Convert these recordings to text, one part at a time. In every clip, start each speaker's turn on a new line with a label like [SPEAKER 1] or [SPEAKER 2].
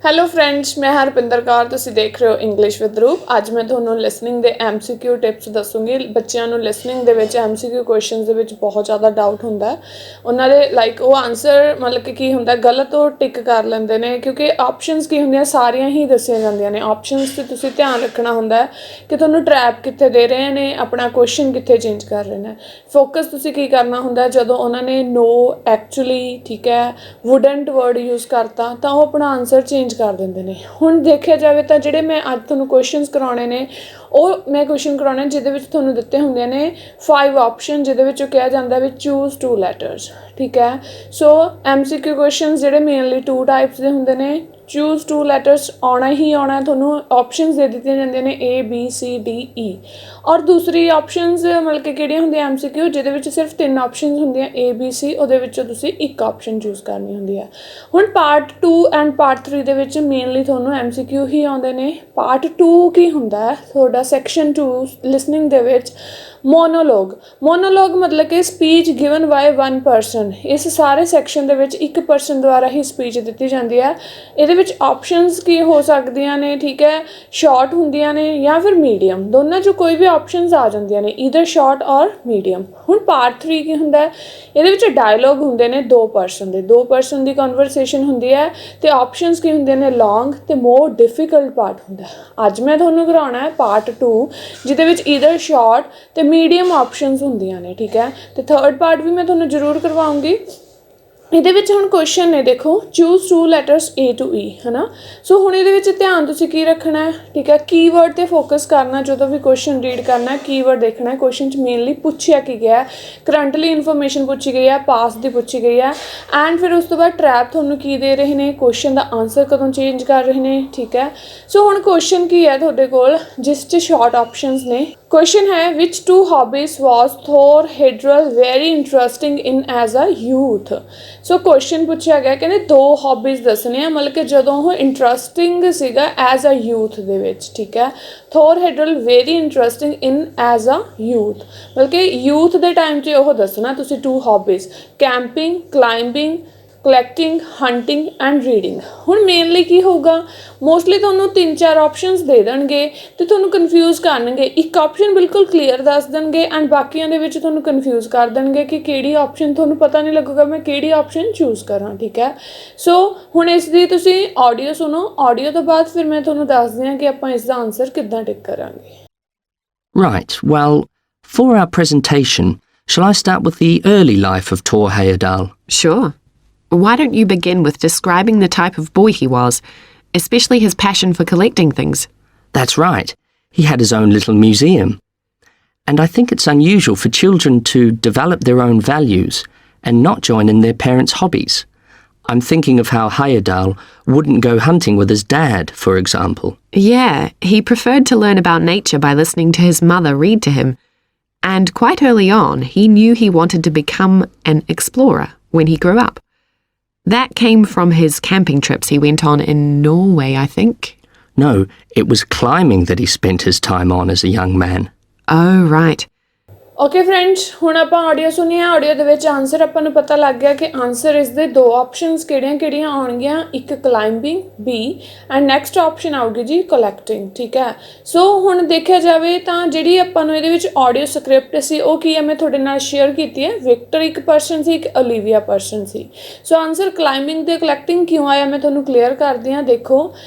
[SPEAKER 1] Hello friends, ਮੈਂ ਹਰਪਿੰਦਰ ਕੌਰ। ਤੁਸੀਂ ਦੇਖ ਰਹੇ ਹੋ ਇੰਗਲਿਸ਼ ਵਿਦ ਰੂਪ। ਅੱਜ ਮੈਂ ਤੁਹਾਨੂੰ ਲਿਸਨਿੰਗ ਦੇ MCQ ਟਿਪਸ ਦੱਸੂਗੀ। ਬੱਚਿਆਂ ਨੂੰ ਲਿਸਨਿੰਗ ਦੇ ਵਿੱਚ MCQ ਕੁਐਸਚਨਸ ਦੇ ਵਿੱਚ ਬਹੁਤ ਜ਼ਿਆਦਾ ਡਾਊਟ ਹੁੰਦਾ। ਉਹਨਾਂ ਦੇ ਲਾਈਕ ਉਹ ਆਨਸਰ ਮਤਲਬ ਕਿ ਕੀ ਹੁੰਦਾ, ਗਲਤ ਉਹ ਟਿਕ ਕਰ ਲੈਂਦੇ ਨੇ, ਕਿਉਂਕਿ ਆਪਸ਼ਨਸ ਕੀ ਹੁੰਦੀਆਂ ਸਾਰੀਆਂ ਹੀ ਦੱਸੀਆਂ ਜਾਂਦੀਆਂ ਨੇ। ਆਪਸ਼ਨਸ 'ਤੇ ਤੁਸੀਂ ਧਿਆਨ ਰੱਖਣਾ ਹੁੰਦਾ ਕਿ ਤੁਹਾਨੂੰ ਟਰੈਪ ਕਿੱਥੇ ਦੇ ਰਹੇ ਨੇ, ਆਪਣਾ ਕੁਐਸਚਨ ਕਿੱਥੇ ਚੇਂਜ ਕਰ ਰਹੇ ਨੇ। ਫੋਕਸ ਤੁਸੀਂ ਕੀ ਕਰਨਾ ਹੁੰਦਾ ਜਦੋਂ ਉਹਨਾਂ ਨੇ ਨੋ, ਐਕਚੁਅਲੀ, ਠੀਕ ਹੈ, ਵੁਡਨਟ ਵਰਡ ਯੂਜ਼ ਕਰਤਾ ਤਾਂ ਉਹ ਆਪਣਾ ਆਨਸਰ ਚੇਂਜ ਕਰ ਦਿੰਦੇ ਨੇ। ਹੁਣ ਦੇਖਿਆ ਜਾਵੇ ਤਾਂ ਜਿਹੜੇ ਮੈਂ ਅੱਜ ਤੁਹਾਨੂੰ ਕੁਐਸਚਨਸ ਕਰਾਉਣੇ ਨੇ, ਉਹ ਮੈਂ ਕੁਐਸਚਨ ਕਰਾਉਣੇ ਜਿਹਦੇ ਵਿੱਚ ਤੁਹਾਨੂੰ ਦਿੱਤੇ ਹੁੰਦੇ ਨੇ 5 ਆਪਸ਼ਨ, ਜਿਹਦੇ ਵਿੱਚ ਕਿਹਾ ਜਾਂਦਾ ਵੀ ਚੂਜ਼ 2 ਲੈਟਰਸ, ਠੀਕ ਹੈ। ਸੋ MCQ ਕੁਐਸਚਨਸ ਜਿਹੜੇ ਮੇਨਲੀ 2 ਟਾਈਪਸ ਦੇ ਹੁੰਦੇ ਨੇ। ਚੂਜ਼ 2 ਲੈਟਰਸ ਆਉਣਾ ਹੀ ਆਉਣਾ। ਤੁਹਾਨੂੰ ਆਪਸ਼ਨਸ ਦੇ ਦਿੱਤੀਆਂ ਜਾਂਦੀਆਂ ਨੇ A B C D E, ਔਰ ਦੂਸਰੀ ਆਪਸ਼ਨਸ ਮਤਲਬ ਕਿ ਕਿਹੜੀਆਂ ਹੁੰਦੀਆਂ MCQ ਜਿਹਦੇ ਵਿੱਚ ਸਿਰਫ 3 ਆਪਸ਼ਨਸ ਹੁੰਦੀਆਂ A B C, ਉਹਦੇ ਵਿੱਚੋਂ ਤੁਸੀਂ ਇੱਕ ਆਪਸ਼ਨ ਚੂਜ਼ ਕਰਨੀ ਹੁੰਦੀ ਹੈ। ਹੁਣ ਪਾਰਟ 2 ਐਂਡ ਪਾਰਟ 3 ਦੇ ਵਿੱਚ ਮੇਨਲੀ ਤੁਹਾਨੂੰ MCQ ਹੀ ਆਉਂਦੇ ਨੇ। ਪਾਰਟ 2 ਕੀ ਹੁੰਦਾ ਹੈ ਤੁਹਾਡਾ ਸੈਕਸ਼ਨ 2 ਲਿਸਨਿੰਗ ਦੇ ਵਿੱਚ ਮੋਨੋਲੋਗ ਮਤਲਬ ਕਿ ਸਪੀਚ ਗਿਵਨ ਬਾਏ 1 ਪਰਸਨ। ਇਸ ਸਾਰੇ ਸੈਕਸ਼ਨ ਦੇ ਵਿੱਚ ਇੱਕ ਪਰਸਨ ਦੁਆਰਾ ਹੀ ਸਪੀਚ ਦਿੱਤੀ ਜਾਂਦੀ ਹੈ। ਇਹਦੇ ਵਿੱਚ ਆਪਸ਼ਨਸ ਕੀ ਹੋ ਸਕਦੀਆਂ ਨੇ, ਠੀਕ ਹੈ, ਸ਼ਾਰਟ ਹੁੰਦੀਆਂ ਨੇ ਜਾਂ ਫਿਰ ਮੀਡੀਅਮ, ਦੋਨਾਂ 'ਚੋਂ ਕੋਈ ਵੀ ਆਪਸ਼ਨਸ ਆ ਜਾਂਦੀਆਂ ਨੇ, ਈਦਰ ਸ਼ਾਰਟ ਔਰ ਮੀਡੀਅਮ। ਹੁਣ ਪਾਰਟ 3 ਕੀ ਹੁੰਦਾ, ਇਹਦੇ ਵਿੱਚ ਡਾਇਲੋਗ ਹੁੰਦੇ ਨੇ 2 ਪਰਸਨ ਦੀ ਕਨਵਰਸੇਸ਼ਨ ਹੁੰਦੀ ਹੈ, ਅਤੇ ਆਪਸ਼ਨਸ ਕੀ ਹੁੰਦੇ ਨੇ ਲੌਂਗ ਅਤੇ ਮੋਰ ਡਿਫੀਕਲਟ ਪਾਰਟ ਹੁੰਦਾ। ਅੱਜ ਮੈਂ ਤੁਹਾਨੂੰ ਕਰਾਉਣਾ ਹੈ ਪਾਰਟ 2, ਜਿਹਦੇ ਵਿੱਚ ਈਦਰ ਸ਼ਾਰਟ ਅਤੇ ਮੀਡੀਅਮ ਆਪਸ਼ਨਸ ਹੁੰਦੀਆਂ ਨੇ, ਠੀਕ ਹੈ। ਅਤੇ ਥਰਡ ਪਾਰਟ ਵੀ ਮੈਂ ਤੁਹਾਨੂੰ ਜ਼ਰੂਰ ਕਰਵਾਉਂਗੀ। ਇਹਦੇ ਵਿੱਚ ਹੁਣ ਕੁਐਸਚਨ ਨੇ, ਦੇਖੋ, choose 2 letters A to E, ਹੈ ਨਾ। ਸੋ ਹੁਣ ਇਹਦੇ ਵਿੱਚ ਧਿਆਨ ਤੁਸੀਂ ਕੀ ਰੱਖਣਾ ਹੈ, ਠੀਕ ਹੈ, ਕੀਵਰਡ 'ਤੇ ਫੋਕਸ ਕਰਨਾ। ਜਦੋਂ ਵੀ ਕੁਐਸਚਨ ਰੀਡ ਕਰਨਾ, ਕੀਵਰਡ ਦੇਖਣਾ। ਕੁਐਸਚਨ 'ਚ ਮੇਨਲੀ ਪੁੱਛਿਆ ਕੀ ਗਿਆ, ਕਰੰਟਲੀ ਇਨਫੋਰਮੇਸ਼ਨ ਪੁੱਛੀ ਗਈ ਹੈ, ਪਾਸ ਦੀ ਪੁੱਛੀ ਗਈ ਹੈ, ਐਂਡ ਫਿਰ ਉਸ ਤੋਂ ਬਾਅਦ ਟਰੈਪ ਤੁਹਾਨੂੰ ਕੀ ਦੇ ਰਹੇ ਨੇ, ਕੁਐਸਚਨ ਦਾ ਆਨਸਰ ਕਦੋਂ ਚੇਂਜ ਕਰ ਰਹੇ ਨੇ, ਠੀਕ ਹੈ। ਸੋ ਹੁਣ ਕੁਐਸਚਨ ਕੀ ਹੈ ਤੁਹਾਡੇ ਕੋਲ, ਜਿਸ 'ਚ ਸ਼ਾਰਟ ਆਪਸ਼ਨਸ ਨੇ। ਕੁਐਸਚਨ ਹੈ which 2 hobbies was Thor Heyerdahl very interesting in as a youth. So question ਪੁੱਛਿਆ ਗਿਆ, ਕਹਿੰਦੇ 2 ਹੌਬੀਜ਼ ਦੱਸਣੇ ਆ, ਮਤਲਬ ਕਿ ਜਦੋਂ ਉਹ ਇੰਟਰਸਟਿੰਗ ਸੀਗਾ ਐਜ਼ ਅ ਯੂਥ ਦੇ ਵਿੱਚ, ਠੀਕ ਹੈ। Thor Heyerdahl very interesting in as a youth, ਮਤਲਬ ਕਿ ਯੂਥ ਦੇ ਟਾਈਮ 'ਚ ਉਹ ਦੱਸਣਾ ਤੁਸੀਂ 2 hobbies, camping, climbing, collecting, hunting and reading. ਹੁਣ ਮੇਨਲੀ ਕੀ ਹੋਊਗਾ, ਮੋਸਟਲੀ ਤੁਹਾਨੂੰ 3-4 ਆਪਸ਼ਨਸ ਦੇ ਦੇਣਗੇ ਅਤੇ ਤੁਹਾਨੂੰ ਕਨਫਿਊਜ਼ ਕਰਨਗੇ। ਇੱਕ ਆਪਸ਼ਨ ਬਿਲਕੁਲ ਕਲੀਅਰ ਦੱਸ ਦੇਣਗੇ ਐਂਡ ਬਾਕੀਆਂ ਦੇ ਵਿੱਚ ਤੁਹਾਨੂੰ ਕਨਫਿਊਜ਼ ਕਰ ਦੇਣਗੇ ਕਿ ਕਿਹੜੀ ਆਪਸ਼ਨ, ਤੁਹਾਨੂੰ ਪਤਾ ਨਹੀਂ ਲੱਗੂਗਾ ਮੈਂ ਕਿਹੜੀ ਆਪਸ਼ਨ ਚੂਜ਼ ਕਰਾਂ, ਠੀਕ ਹੈ। ਸੋ ਹੁਣ ਇਸ ਦੀ ਤੁਸੀਂ ਆਡੀਓ ਸੁਣੋ। ਆਡੀਓ ਤੋਂ ਬਾਅਦ ਫਿਰ ਮੈਂ ਤੁਹਾਨੂੰ ਦੱਸਦੀ ਹਾਂ ਕਿ ਆਪਾਂ ਇਸ ਦਾ ਆਨਸਰ ਕਿੱਦਾਂ ਟਿਕ ਕਰਾਂਗੇ।
[SPEAKER 2] Right, well, for our presentation, shall I start with the early life of Thor Heyerdahl?
[SPEAKER 3] Sure. Why don't you begin with describing the type of boy he was, especially his passion for collecting things?
[SPEAKER 2] That's right. He had his own little museum. And I think it's unusual for children to develop their own values and not join in their parents' hobbies. I'm thinking of how Heyerdahl wouldn't go hunting with his dad, for example.
[SPEAKER 3] Yeah, he preferred to learn about nature by listening to his mother read to him. And quite early on, he knew he wanted to become an explorer when he grew up. That came from his camping trips he went on in Norway, I think.
[SPEAKER 2] No, it was climbing that he spent his time on as a young man.
[SPEAKER 3] Oh, right.
[SPEAKER 1] Okay friends, ਹੁਣ ਆਪਾਂ audio ਸੁਣੀ ਹੈ। Audio ਦੇ ਵਿੱਚ answer ਆਪਾਂ ਨੂੰ ਪਤਾ ਲੱਗ ਗਿਆ ਕਿ ਆਨਸਰ ਇਸ ਦੇ 2 ਆਪਸ਼ਨਸ ਕਿਹੜੀਆਂ ਆਉਣਗੀਆਂ, ਇੱਕ climbing B and next option ਆਊਗੀ ਜੀ ਕਲੈਕਟਿੰਗ, ਠੀਕ ਹੈ। ਸੋ ਹੁਣ ਦੇਖਿਆ ਜਾਵੇ ਤਾਂ ਜਿਹੜੀ ਆਪਾਂ ਨੂੰ ਇਹਦੇ ਵਿੱਚ ਆਡੀਓ ਸਕ੍ਰਿਪਟ ਸੀ ਉਹ ਕੀ ਹੈ, ਮੈਂ ਤੁਹਾਡੇ ਨਾਲ ਸ਼ੇਅਰ ਕੀਤੀ ਹੈ। ਵਿਕਟਰ ਇੱਕ ਪਰਸਨ ਸੀ, ਇੱਕ ਓਲੀਵੀਆ ਪਰਸਨ ਸੀ। ਸੋ ਆਨਸਰ ਕਲਾਈਮਬਿੰਗ ਤੇ ਕਲੈਕਟਿੰਗ ਕਿਉਂ ਆਇਆ ਮੈਂ ਤੁਹਾਨੂੰ ਕਲੀਅਰ ਕਰਦੀ ਹਾਂ। ਦੇਖੋ,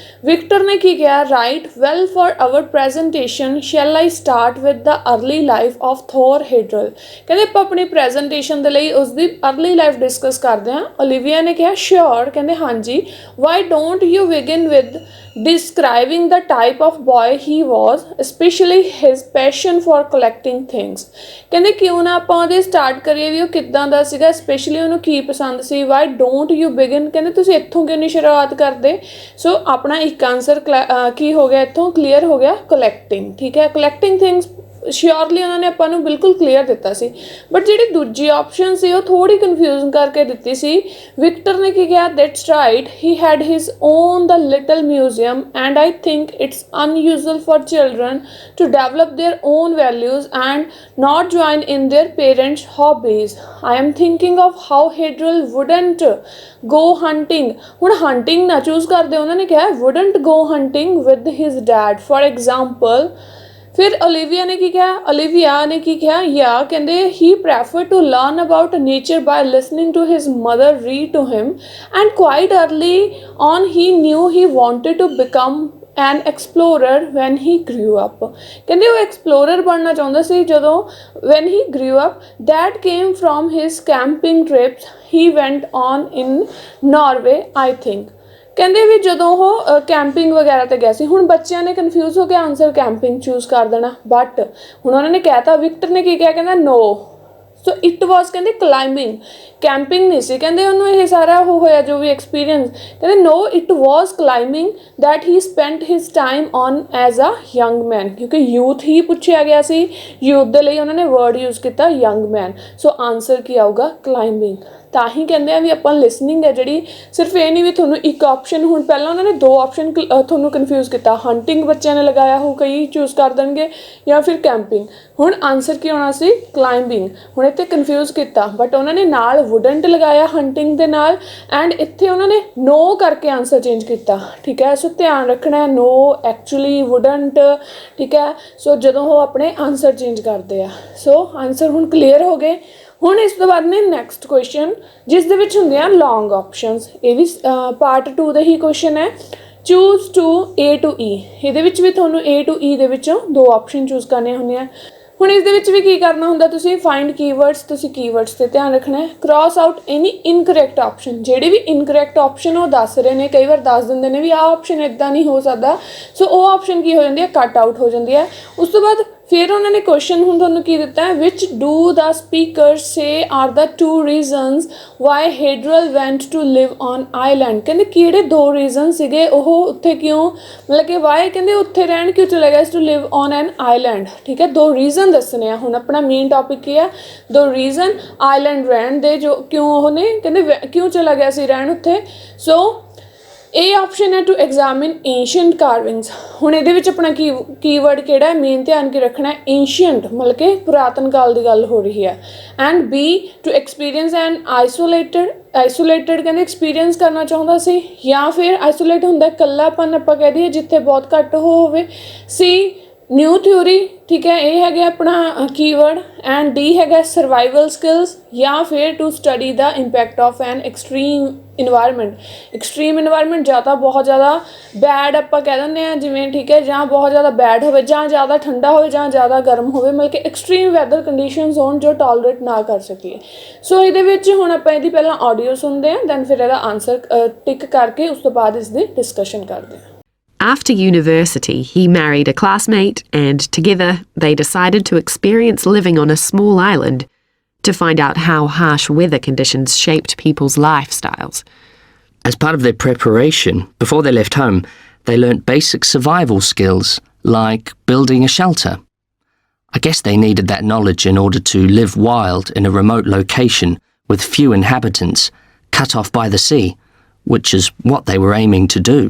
[SPEAKER 1] ਵਿਕਟਰ ਨੇ ਕੀ ਕਿਹਾ, right well for our presentation shall I start with the early life of Thor Heyerdahl. ਕਹਿੰਦੇ ਆਪਾਂ ਆਪਣੀ ਪ੍ਰੈਜੈਂਟੇਸ਼ਨ ਦੇ ਲਈ ਉਸਦੀ ਅਰਲੀ ਲਾਈਫ ਡਿਸਕਸ ਕਰਦੇ ਹਾਂ। ਓਲੀਵੀਆ ਨੇ ਕਿਹਾ ਸ਼ੋਰ, ਕਹਿੰਦੇ ਹਾਂਜੀ। Why don't you begin with describing the type of boy he was, especially his passion for collecting things। ਕਹਿੰਦੇ ਕਿਉਂ ਨਾ ਆਪਾਂ ਉਹਦੇ ਸਟਾਰਟ ਕਰੀਏ ਵੀ ਉਹ ਕਿੱਦਾਂ ਦਾ ਸੀਗਾ, ਸਪੈਸ਼ਲੀ ਉਹਨੂੰ ਕੀ ਪਸੰਦ ਸੀ। ਵਾਈ ਡੋਂਟ ਯੂ ਬਿਗਿਨ, ਕਹਿੰਦੇ ਤੁਸੀਂ ਇੱਥੋਂ ਕਿਉਂ ਨਹੀਂ ਸ਼ੁਰੂਆਤ ਕਰਦੇ। ਸੋ ਆਪਣਾ ਇੱਕ ਆਨਸਰ ਕੀ ਹੋ ਗਿਆ, ਇੱਥੋਂ ਕਲੀਅਰ ਹੋ ਗਿਆ, ਕਲੈਕਟਿੰਗ, ਠੀਕ ਹੈ। ਕਲੈਕਟਿੰਗ ਥਿੰਗਸ ਸ਼ਿਓਰਲੀ ਉਹਨਾਂ ਨੇ ਆਪਾਂ ਨੂੰ ਬਿਲਕੁਲ ਕਲੀਅਰ ਦਿੱਤਾ ਸੀ। ਬਟ ਜਿਹੜੀ ਦੂਜੀ ਆਪਸ਼ਨ ਸੀ ਉਹ ਥੋੜ੍ਹੀ ਕਨਫਿਊਜ਼ਨ ਕਰਕੇ ਦਿੱਤੀ ਸੀ। ਵਿਕਟਰ ਨੇ ਕੀ ਕਿਹਾ, that's right, he had his own the little museum and I think it's unusual for children to develop their own values and not join in their parents' hobbies. I am thinking of how Hadriel wouldn't go hunting. ਹੁਣ hunting ਨਾ choose ਕਰਦੇ, ਉਹਨਾਂ ਨੇ ਕਿਹਾ wouldn't go hunting with his dad for example. ਫਿਰ Olivia ने की किया या कहते he preferred to learn about nature by listening to his mother read to him and quite early on he knew he wanted to become an explorer when he grew up. ਕਹਿੰਦੇ ਉਹ explorer ਬਣਨਾ ਚਾਹੁੰਦਾ ਸੀ ਜਦੋਂ when he grew up. That came from his camping trips he went on in Norway I think. ਕਹਿੰਦੇ ਵੀ ਜਦੋਂ ਉਹ camping ਵਗੈਰਾ 'ਤੇ ਗਿਆ ਸੀ। ਹੁਣ ਬੱਚਿਆਂ ਨੇ ਕਨਫਿਊਜ਼ ਹੋ ਕੇ ਆਨਸਰ ਕੈਂਪਿੰਗ ਚੂਜ਼ ਕਰ ਦੇਣਾ, ਬਟ ਹੁਣ ਉਹਨਾਂ ਨੇ ਕਹਿਤਾ, ਵਿਕਟਰ ਨੇ ਕੀ ਕਿਹਾ, ਕਹਿੰਦਾ ਨੋ, ਸੋ ਇਟ ਵਾਜ਼ ਕਹਿੰਦੇ ਕਲਾਈਮਿੰਗ, ਕੈਂਪਿੰਗ ਨਹੀਂ ਸੀ। ਕਹਿੰਦੇ ਉਹਨੂੰ ਇਹ ਸਾਰਾ ਉਹ ਹੋਇਆ ਜੋ ਵੀ ਐਕਸਪੀਰੀਅੰਸ, ਕਹਿੰਦੇ no it was climbing that he spent his time on as a young man, ਕਿਉਂਕਿ ਯੂਥ ਹੀ ਪੁੱਛਿਆ ਗਿਆ ਸੀ, ਯੂਥ ਦੇ ਲਈ ਉਹਨਾਂ ਨੇ ਵਰਡ ਯੂਜ਼ ਕੀਤਾ ਯੰਗ ਮੈਨ। ਸੋ ਆਨਸਰ ਕੀ ਆਊਗਾ, ਕਲਾਈਮਿੰਗ। ਤਾਂ ਹੀ ਕਹਿੰਦੇ ਆ ਵੀ ਆਪਾਂ ਲਿਸਨਿੰਗ ਹੈ ਜਿਹੜੀ, ਸਿਰਫ ਇਹ ਨਹੀਂ ਵੀ ਤੁਹਾਨੂੰ ਇੱਕ ਆਪਸ਼ਨ, ਹੁਣ ਪਹਿਲਾਂ ਉਹਨਾਂ ਨੇ 2 ਆਪਸ਼ਨ ਤੁਹਾਨੂੰ ਕਨਫਿਊਜ਼ ਕੀਤਾ, ਹੰਟਿੰਗ ਬੱਚਿਆਂ ਨੇ ਲਗਾਇਆ ਹੋ, ਕਈ ਚੂਜ਼ ਕਰ ਦੇਣਗੇ, ਜਾਂ ਫਿਰ ਕੈਂਪਿੰਗ। ਹੁਣ ਆਨਸਰ ਕੀ ਹੋਣਾ ਸੀ, ਕਲਾਈਮਿੰਗ। ਹੁਣ ਇੱਥੇ ਕਨਫਿਊਜ਼ ਕੀਤਾ, ਬਟ ਉਹਨਾਂ ਨੇ ਨਾਲ ਵੁਡਨਟ ਲਗਾਇਆ ਹੰਟਿੰਗ ਦੇ ਨਾਲ, ਐਂਡ ਇੱਥੇ ਉਹਨਾਂ ਨੇ ਨੋ ਕਰਕੇ ਆਨਸਰ ਚੇਂਜ ਕੀਤਾ, ਠੀਕ ਹੈ। ਸੋ ਧਿਆਨ ਰੱਖਣਾ, ਨੋ ਐਕਚੁਅਲੀ ਵੁਡਨਟ, ਠੀਕ ਹੈ। ਸੋ ਜਦੋਂ ਉਹ ਆਪਣੇ ਆਨਸਰ ਚੇਂਜ ਕਰਦੇ ਆ, ਸੋ ਆਨਸਰ ਹੁਣ ਕਲੀਅਰ ਹੋ ਗਏ। ਹੁਣ ਇਸ ਤੋਂ ਬਾਅਦ ਨੇ ਨੈਕਸਟ ਕੁਐਸਚਨ, ਜਿਸ ਦੇ ਵਿੱਚ ਹੁੰਦੀਆਂ ਲੌਂਗ ਆਪਸ਼ਨਸ। ਇਹ ਵੀ ਪਾਰਟ 2 ਦਾ ਹੀ ਕੁਐਸਚਨ ਹੈ, choose two A to E। ਇਹਦੇ ਵਿੱਚ ਵੀ ਤੁਹਾਨੂੰ A to E ਦੇ ਵਿੱਚੋਂ 2 ਆਪਸ਼ਨ ਚੂਜ਼ ਕਰਨੀਆਂ ਹੁੰਦੀਆਂ। ਹੁਣ ਇਸ ਦੇ ਵਿੱਚ ਵੀ ਕੀ ਕਰਨਾ ਹੁੰਦਾ, ਤੁਸੀਂ ਫਾਈਂਡ ਕੀਵਰਡਸ, ਤੁਸੀਂ ਕੀਵਰਡਸ 'ਤੇ ਧਿਆਨ ਰੱਖਣਾ ਹੈ। ਕ੍ਰਾਸ ਆਊਟ ਐਨੀ ਇਨਕਰੈਕਟ ਆਪਸ਼ਨ, ਜਿਹੜੀ ਵੀ ਇਨਕਰੈਕਟ ਆਪਸ਼ਨ ਉਹ ਦੱਸ ਰਹੇ ਨੇ, ਕਈ ਵਾਰ ਦੱਸ ਦਿੰਦੇ ਨੇ ਵੀ ਆਹ ਆਪਸ਼ਨ ਇੱਦਾਂ ਨਹੀਂ ਹੋ ਸਕਦਾ, ਸੋ ਉਹ ਆਪਸ਼ਨ ਕੀ ਹੋ ਜਾਂਦੀ ਹੈ, ਕੱਟ ਆਊਟ ਹੋ ਜਾਂਦੀ ਹੈ। ਉਸ ਤੋਂ ਬਾਅਦ ਫਿਰ ਉਹਨਾਂ ਨੇ ਕੁਐਸਚਨ ਹੁਣ ਤੁਹਾਨੂੰ ਕੀ ਦਿੱਤਾ ਹੈ, which do the speaker say are the 2 reasons why Heyerdahl went to live on island. ਕਹਿੰਦੇ ਕਿਹੜੇ 2 ਰੀਜ਼ਨ ਸੀਗੇ, ਉਹ ਉੱਥੇ ਕਿਉਂ, ਮਤਲਬ ਕਿ ਵਾਈ ਕਹਿੰਦੇ ਉੱਥੇ ਰਹਿਣ ਕਿਉਂ ਚਲਾ ਗਿਆ to live on an island, ਠੀਕ ਹੈ। 2 ਰੀਜ਼ਨ ਦੱਸਣੇ ਆ। ਹੁਣ ਆਪਣਾ ਮੇਨ ਟੌਪਿਕ ਕੀ ਹੈ, 2 ਰੀਜ਼ਨ ਆਈਲੈਂਡ ਰਹਿਣ ਦੇ, ਜੋ ਕਿਉਂ ਉਹਨੇ ਕਹਿੰਦੇ ਕਿਉਂ ਚਲਾ ਗਿਆ ਸੀ ਰਹਿਣ ਉੱਥੇ। ਸੋ ਇਹ ਆਪਸ਼ਨ ਹੈ ਟੂ ਐਗਜ਼ਾਮਿਨ ਏਂਸ਼ੀਅੰਟ ਕਾਰਵਿੰਗਸ। ਹੁਣ ਇਹਦੇ ਵਿੱਚ ਆਪਣਾ ਕੀਵਰਡ ਕਿਹੜਾ ਹੈ, ਮੇਨ ਧਿਆਨ ਕੀ ਰੱਖਣਾ ਹੈ, ਏਂਸ਼ੀਅੰਟ, ਮਤਲਬ ਕਿ ਪੁਰਾਤਨ ਕਾਲ ਦੀ ਗੱਲ ਹੋ ਰਹੀ ਹੈ। And B to experience and isolated ਕਹਿੰਦੇ ਐਕਸਪੀਰੀਅੰਸ ਕਰਨਾ ਚਾਹੁੰਦਾ ਸੀ, ਜਾਂ ਫਿਰ ਆਈਸੋਲੇਟ ਹੁੰਦਾ ਇਕੱਲਾਪਨ ਆਪਾਂ ਕਹਿ ਦਈਏ ਜਿੱਥੇ ਬਹੁਤ ਘੱਟ ਹੋਵੇ। C ਨਿਊ ਥਿਊਰੀ, ਠੀਕ ਹੈ, ਇਹ ਹੈਗਾ ਆਪਣਾ ਕੀਵਰਡ। ਐਂਡ D ਹੈਗਾ ਸਰਵਾਈਵਲ ਸਕਿੱਲਸ, ਜਾਂ ਫਿਰ to study the impact of an extreme environment. Extreme environment ਜਾਂ ਤਾਂ ਬਹੁਤ ਜ਼ਿਆਦਾ ਬੈਡ ਆਪਾਂ ਕਹਿ ਦਿੰਦੇ ਹਾਂ ਜਿਵੇਂ, ਠੀਕ ਹੈ, ਜਾਂ ਬਹੁਤ ਜ਼ਿਆਦਾ ਬੈਡ ਹੋਵੇ, ਜਾਂ ਜ਼ਿਆਦਾ ਠੰਡਾ ਹੋਵੇ, ਜਾਂ ਜ਼ਿਆਦਾ ਗਰਮ ਹੋਵੇ, ਮਤਲਬ ਕਿ ਐਕਸਟ੍ਰੀਮ ਵੈਦਰ ਕੰਡੀਸ਼ਨਸ ਹੋਣ ਜੋ ਟੋਲਰੇਟ ਨਾ ਕਰ ਸਕੀਏ। ਸੋ ਇਹਦੇ ਵਿੱਚ ਹੁਣ ਆਪਾਂ ਇਹਦੀ ਪਹਿਲਾਂ ਆਡੀਓ ਸੁਣਦੇ ਹਾਂ, ਦੈਨ ਫਿਰ ਇਹਦਾ ਆਨਸਰ ਟਿਕ ਕਰਕੇ ਉਸ ਤੋਂ ਬਾਅਦ ਇਸ ਦੀ ਡਿਸਕਸ਼ਨ ਕਰਦੇ ਹਾਂ।
[SPEAKER 3] After university, he married a classmate, and together they decided to experience living on a small island to find out how harsh weather conditions shaped people's lifestyles.
[SPEAKER 2] As part of their preparation, before they left home, they learnt basic survival skills like building a shelter. I guess they needed that knowledge in order to live wild in a remote location with few inhabitants, cut off by the sea, which is what they were aiming to do.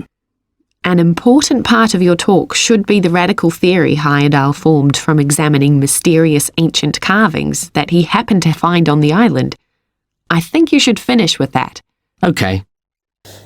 [SPEAKER 3] An important part of your talk should be the radical theory Heyerdahl formed from examining mysterious ancient carvings that he happened to find on the island. I think you should finish with that.
[SPEAKER 2] Okay.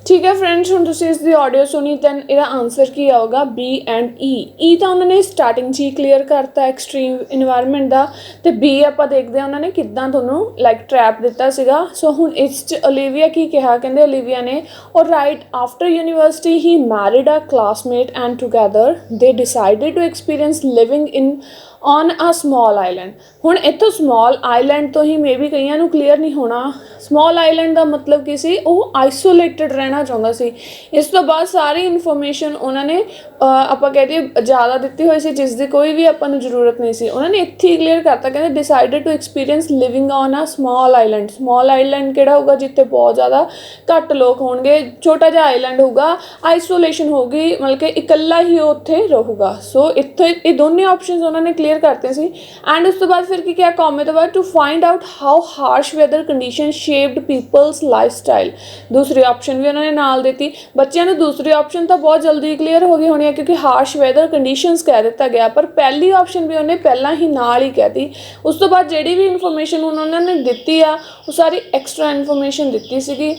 [SPEAKER 1] ਠੀਕ ਹੈ friends, ਹੁਣ ਤੁਸੀਂ ਇਸ ਦੀ audio ਸੁਣੀ, then ਇਹਦਾ answer ਕੀ ਆਊਗਾ, B and E ਤਾਂ ਉਹਨਾਂ ਨੇ ਸਟਾਰਟਿੰਗ 'ਚ ਹੀ ਕਲੀਅਰ ਕਰਤਾ ਐਕਸਟ੍ਰੀਮ ਇਨਵਾਇਰਮੈਂਟ ਦਾ, ਅਤੇ B ਆਪਾਂ ਦੇਖਦੇ ਹਾਂ ਉਹਨਾਂ ਨੇ ਕਿੱਦਾਂ ਤੁਹਾਨੂੰ ਲਾਈਕ ਟਰੈਪ ਦਿੱਤਾ ਸੀਗਾ। ਸੋ ਹੁਣ ਇਸ 'ਚ ਓਲੀਵੀਆ ਕੀ ਕਿਹਾ, ਕਹਿੰਦੇ ਓਲੀਵੀਆ ਨੇ, or right after university he married a classmate and together they decided to experience living in on a small island. ਹੁਣ ਇੱਥੋਂ ਸਮੋਲ ਆਈਲੈਂਡ ਤੋਂ ਹੀ ਮੇ ਬੀ ਕਈਆਂ ਨੂੰ ਕਲੀਅਰ ਨਹੀਂ ਹੋਣਾ, ਸਮੋਲ ਆਈਲੈਂਡ ਦਾ ਮਤਲਬ ਕੀ ਸੀ, ਉਹ ਆਈਸੋਲੇਟਡ ਰਹਿਣਾ ਚਾਹੁੰਦਾ ਸੀ। ਇਸ ਤੋਂ ਬਾਅਦ ਸਾਰੀ ਇਨਫੋਰਮੇਸ਼ਨ ਉਹਨਾਂ ਨੇ ਆਪਾਂ ਕਹਿ ਦਈਏ ਜ਼ਿਆਦਾ ਦਿੱਤੀ ਹੋਈ ਸੀ ਜਿਸ ਦੀ ਕੋਈ ਵੀ ਆਪਾਂ ਨੂੰ ਜ਼ਰੂਰਤ ਨਹੀਂ ਸੀ। ਉਹਨਾਂ ਨੇ ਇੱਥੇ ਹੀ ਕਲੀਅਰ ਕਰਤਾ, ਕਹਿੰਦੇ decided to experience living on a small island. Small island ਕਿਹੜਾ ਹੋਊਗਾ? ਜਿੱਥੇ ਬਹੁਤ ਜ਼ਿਆਦਾ ਘੱਟ ਲੋਕ ਹੋਣਗੇ, ਛੋਟਾ ਜਿਹਾ ਆਈਲੈਂਡ ਹੋਊਗਾ, ਆਈਸੋਲੇਸ਼ਨ ਹੋਊਗੀ, ਮਤਲਬ ਕਿ ਇਕੱਲਾ ਹੀ ਉਹ ਉੱਥੇ ਰਹੂਗਾ। ਸੋ ਇੱਥੇ ਇਹ ਦੋਨੇ ਆਪਸ਼ਨਸ ਉਹਨਾਂ ਨੇ ਕਲੀਅਰ ਕਰਤੇ ਸੀ। ਐਂਡ ਉਸ ਤੋਂ ਬਾਅਦ ਫਿਰ ਕੀ ਕਿਹਾ ਕੌਮੇ ਤੋਂ ਬਾਅਦ? To find out how harsh weather condition shaped people's life style. ਦੂਸਰੀ ਆਪਸ਼ਨ ਵੀ ਉਹਨਾਂ ਨੇ ਨਾਲ ਦਿੱਤੀ। ਬੱਚਿਆਂ ਨੂੰ ਦੂਸਰੀ ਆਪਸ਼ਨ ਤਾਂ ਬਹੁਤ ਜਲਦੀ ਕਲੀਅਰ ਹੋ ਗਈ ਹੋਣੀ ਹੈ ਕਿਉਂਕਿ ਹਾਰਸ਼ ਵੈਦਰ ਕੰਡੀਸ਼ਨਸ ਕਹਿ ਦਿੱਤਾ ਗਿਆ, ਪਰ ਪਹਿਲੀ ਆਪਸ਼ਨ ਵੀ ਉਹਨੇ ਪਹਿਲਾਂ ਹੀ ਨਾਲ ਹੀ ਕਹਿਤੀ। ਉਸ ਤੋਂ ਬਾਅਦ ਜਿਹੜੀ ਵੀ ਇਨਫੋਰਮੇਸ਼ਨ ਉਹਨਾਂ ਨੇ ਦਿੱਤੀ ਆ ਉਹ ਸਾਰੀ ਐਕਸਟਰਾ ਇਨਫੋਰਮੇਸ਼ਨ ਦਿੱਤੀ ਸੀਗੀ।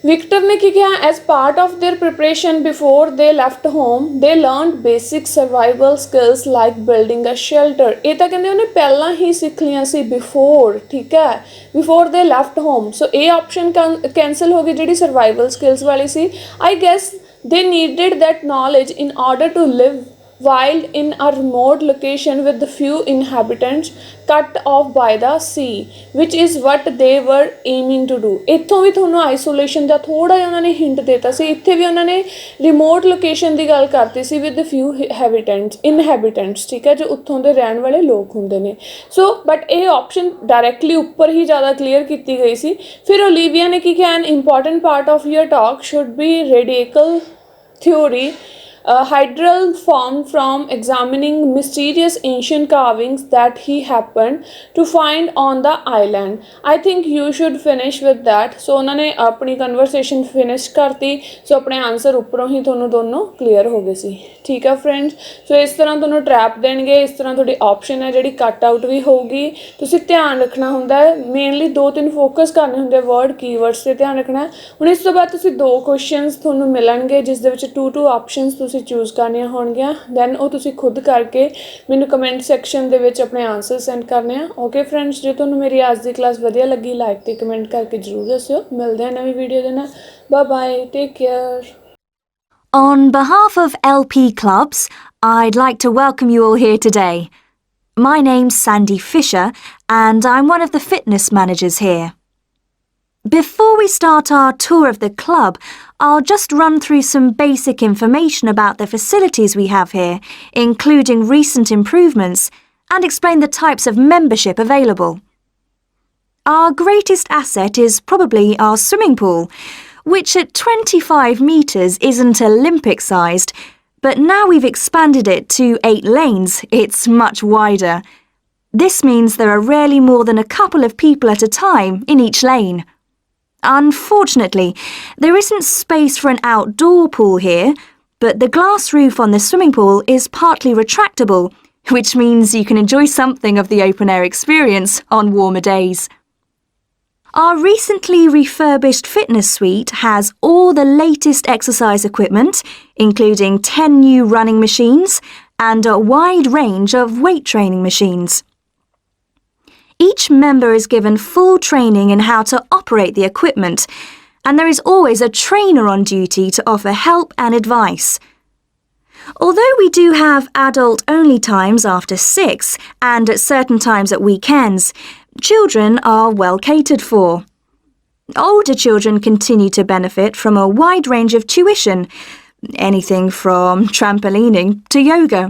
[SPEAKER 1] ਵਿਕਟਰ ਨੇ ਕੀ ਕਿਹਾ? As part of their preparation before they left home they learned basic survival skills like building a shelter. ਇਹ ਤਾਂ ਕਹਿੰਦੇ ਉਹਨੇ ਪਹਿਲਾਂ ਹੀ ਸਿੱਖ ਲਈਆਂ ਸੀ ਬਿਫੋਰ, ਠੀਕ ਹੈ, ਬਿਫੋਰ ਦੇ ਲੈਫਟ ਹੋਮ। ਸੋ ਇਹ ਆਪਸ਼ਨ ਕੈਂਸਲ ਹੋ ਗਈ ਜਿਹੜੀ ਸਰਵਾਈਵਲ ਸਕਿੱਲਸ ਵਾਲੀ ਸੀ। I guess they needed that knowledge in order to live wild in a remote location with few inhabitants cut off by the sea, which is what they were aiming to do। ਇੱਥੋਂ ਵੀ ਤੁਹਾਨੂੰ isolation ਦਾ ਥੋੜ੍ਹਾ ਜਿਹਾ ਉਹਨਾਂ ਨੇ hint ਦਿੱਤਾ ਸੀ। ਇੱਥੇ ਵੀ ਉਹਨਾਂ ਨੇ ਰਿਮੋਟ ਲੋਕੇਸ਼ਨ ਦੀ ਗੱਲ ਕਰਤੀ ਸੀ ਵਿਦ ਫਿਊ ਇਨਹੈਬੀਟੈਂਟਸ, ਠੀਕ ਹੈ, ਜੋ ਉੱਥੋਂ ਦੇ ਰਹਿਣ ਵਾਲੇ ਲੋਕ ਹੁੰਦੇ ਨੇ। ਸੋ ਬਟ ਇਹ ਆਪਸ਼ਨ ਡਾਇਰੈਕਟਲੀ ਉੱਪਰ ਹੀ ਜ਼ਿਆਦਾ ਕਲੀਅਰ ਕੀਤੀ ਗਈ ਸੀ। ਫਿਰ ਓਲੀਵੀਆ ਨੇ ਕੀ ਕਿਹਾ? An important part of your talk should be radical theory, Hydrel formed from examining mysterious ancient carvings that he happened to find on the island. I think you should finish with that। So ਉਹਨਾਂ ਨੇ ਆਪਣੀ conversation finish ਕਰਤੀ। ਸੋ ਆਪਣੇ answer ਉੱਪਰੋਂ ਹੀ ਤੁਹਾਨੂੰ ਦੋਨੋਂ clear ਹੋ ਗਏ ਸੀ, ਠੀਕ ਆ ਫਰੈਂਡਸ। ਸੋ ਇਸ ਤਰ੍ਹਾਂ ਤੁਹਾਨੂੰ ਟਰੈਪ ਦੇਣਗੇ, ਇਸ ਤਰ੍ਹਾਂ ਤੁਹਾਡੀ ਆਪਸ਼ਨ ਹੈ ਜਿਹੜੀ ਕੱਟ ਆਊਟ ਵੀ ਹੋਊਗੀ। ਤੁਸੀਂ ਧਿਆਨ ਰੱਖਣਾ ਹੁੰਦਾ ਹੈ, ਮੇਨਲੀ 2-3 ਫੋਕਸ ਕਰਨੇ ਹੁੰਦੇ ਵਰਡ ਕੀਵਰਡਸ 'ਤੇ ਧਿਆਨ ਰੱਖਣਾ। ਹੁਣ ਇਸ ਤੋਂ ਬਾਅਦ ਤੁਸੀਂ 2 ਕੁਐਸਚਨਸ ਤੁਹਾਨੂੰ ਮਿਲਣਗੇ ਜਿਸ ਦੇ ਵਿੱਚ 2 ਆਪਸ਼ਨਸ ਤੁਸੀਂ ਚੂਜ਼ ਕਰਨੀਆਂ ਹੋਣਗੀਆਂ। ਦੈਨ ਉਹ ਤੁਸੀਂ ਖੁਦ ਕਰਕੇ ਮੈਨੂੰ ਕਮੈਂਟ ਸੈਕਸ਼ਨ ਦੇ ਵਿੱਚ ਆਪਣੇ ਆਨਸਰ ਸੈਂਡ ਕਰਨੇ ਆ। ਓਕੇ ਫਰੈਂਡਸ, ਜੇ ਤੁਹਾਨੂੰ ਮੇਰੀ ਅੱਜ ਦੀ ਕਲਾਸ ਵਧੀਆ ਲੱਗੀ ਲਾਈਕ ਤੇ ਕਮੈਂਟ ਕਰਕੇ ਜ਼ਰੂਰ ਦੱਸਿਓ। ਮਿਲਦੇ ਹਾਂ ਨਵੀਂ ਵੀਡੀਓ ਦੇ ਨਾਲ। Bye bye, take care.
[SPEAKER 4] On behalf of LP Clubs, I'd like to welcome you all here today. My name's Sandy Fisher and I'm one of the fitness managers here. Before we start our tour of the club, I'll just run through some basic information about the facilities we have here, including recent improvements, and explain the types of membership available. Our greatest asset is probably our swimming pool, which at 25 metres isn't Olympic-sized, but now we've expanded it to 8 lanes, it's much wider. This means there are rarely more than a couple of people at a time in each lane. Unfortunately, there isn't space for an outdoor pool here, but the glass roof on the swimming pool is partly retractable, which means you can enjoy something of the open-air experience on warmer days. Our recently refurbished fitness suite has all the latest exercise equipment, including 10 new running machines and a wide range of weight training machines. Each member is given full training in how to operate the equipment, and there is always a trainer on duty to offer help and advice. Although we do have adult-only times after 6 and at certain times at weekends, children are well catered for. Older children continue to benefit from a wide range of tuition, anything from trampolining to yoga.